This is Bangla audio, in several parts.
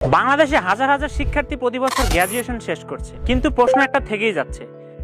বাংলাদেশে হাজার হাজার শিক্ষার্থী প্রতি বছর গ্র্যাজুয়েশন শেষ করছে, কিন্তু প্রশ্ন একটা থেকেই যাচ্ছে,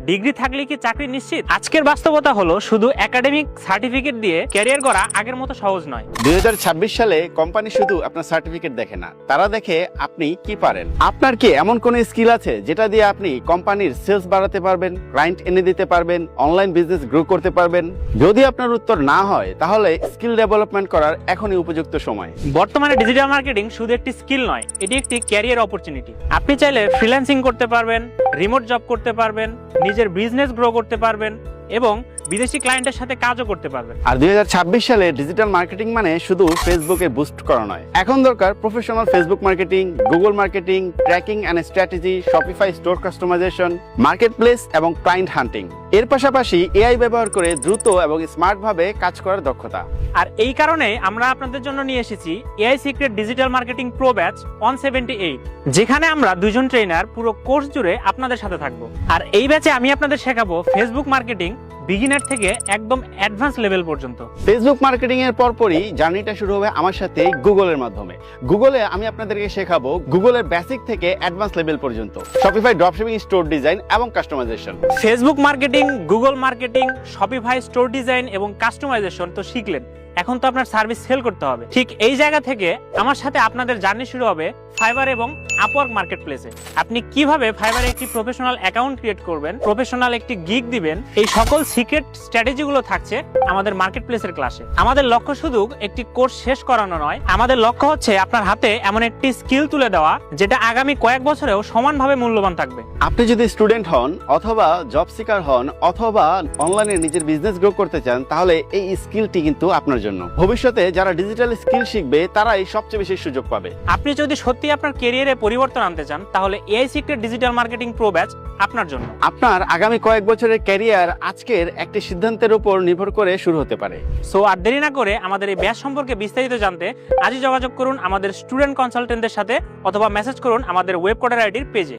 ডিগ্রি থাকলে কি চাকরি নিশ্চিত? আজকের বাস্তবতা হলো শুধু একাডেমিক সার্টিফিকেট দিয়ে ক্যারিয়ার গড়া আগের মতো সহজ নয়। 2026 সালে কোম্পানি শুধু আপনার সার্টিফিকেট দেখে না, তারা দেখে আপনি কি পারেন। আপনার কি এমন কোন স্কিল আছে যেটা দিয়ে আপনি কোম্পানির সেলস বাড়াতে পারবেন, ক্লায়েন্ট এনে দিতে পারবেন, অনলাইন বিজনেস গ্রো করতে পারবেন? যদি আপনার উত্তর না হয়, তাহলে স্কিল ডেভেলপমেন্ট করার এখনই উপযুক্ত সময়। বর্তমানে ডিজিটাল মার্কেটিং শুধু একটি স্কিল নয়, এটি একটি ক্যারিয়ার অপরচুনিটি। আপনি চাইলে ফ্রিল্যান্সিং করতে পারবেন, রিমোট জব করতে পারবেন, নিজের বিজনেস গ্রো করতে পারবেন এবং বিদেশি ক্লায়েন্টের সাথে কাজও করতে পারবেন। আর 2026 সালে ডিজিটাল মার্কেটিং মানে শুধু ফেসবুকে বুস্ট করা নয়, এখন দরকার professional Facebook marketing, Google marketing, tracking and strategy, Shopify store customisation, marketplace এবং ক্লায়েন্ট হান্টিং। এর পাশাপাশি এআই ব্যবহার করে দ্রুত এবং স্মার্ট ভাবে কাজ করার দক্ষতা। আর এই কারণে আমরা আপনাদের জন্য নিয়ে এসেছি AI secret digital marketing pro batch 178, যেখানে আমরা দুজন ট্রেনার পুরো কোর্স জুড়ে আপনাদের সাথে থাকবো। আর এই ব্যাচে আমি আপনাদের শেখাবো ফেসবুক মার্কেটিং বিগিনার থেকে একদম অ্যাডভান্স লেভেল পর্যন্ত। ফেসবুক মার্কেটিং এর পরপরই জার্নিটা শুরু হবে আমার সাথে গুগলের মাধ্যমে। গুগলে আমি আপনাদেরকে শেখাবো গুগলের বেসিক থেকে অ্যাডভান্স লেভেল পর্যন্ত, শপিফাই ড্রপশিপিং, স্টোর ডিজাইন এবং customisation. Facebook marketing, Google marketing, Shopify store design এবং কাস্টমাইজেশন তো শিখলেন, এখন তো আপনার সার্ভিস সেল করতে হবে। ঠিক এই জায়গা থেকে আমার সাথে আপনাদের জার্নি শুরু হবে ফাইবার এবং আপওয়ার্ক মার্কেট প্লেসে। আপনি কিভাবে ফাইবারে একটি প্রফেশনাল অ্যাকাউন্ট ক্রিয়েট করবেন, প্রফেশনাল একটি গিগ দিবেন, এই সকল সিক্রেট স্ট্র্যাটেজিগুলো থাকছে আমাদের মার্কেট প্লেসের ক্লাসে। আমাদের লক্ষ্য শুধু একটি কোর্স শেষ করানো নয়, আমাদের লক্ষ্য হচ্ছে আপনার হাতে এমন একটি স্কিল তুলে দেওয়া যেটা আগামী কয়েক বছরেও সমানভাবে মূল্যবান থাকবে। আপনি যদি স্টুডেন্ট হন, অথবা জব সিকার হন, অথবা অনলাইনে নিজের বিজনেস গ্রো করতে চান, তাহলে এই স্কিলটি কিন্তু আপনার জন্য। ভবিষ্যতে যারা ডিজিটাল স্কিল শিখবে তারাই সবচেয়ে বেশি সুযোগ পাবে। আপনি যদি সত্যি আপনার ক্যারিয়ারে পরিবর্তন আনতে চান, তাহলে AI secret digital marketing pro batch আপনার জন্য। আপনার আগামী কয়েক বছরের ক্যারিয়ার আজকের একটি সিদ্ধান্তের উপর নির্ভর করে শুরু হতে পারে। সো আর দেরি না করে আমাদের এই ব্যাচ সম্পর্কে বিস্তারিত জানতে আজই যোগাযোগ করুন আমাদের স্টুডেন্ট কনসালটেন্টদের সাথে, অথবা মেসেজ করুন আমাদের ওয়েব কোডার আইডির পেজে।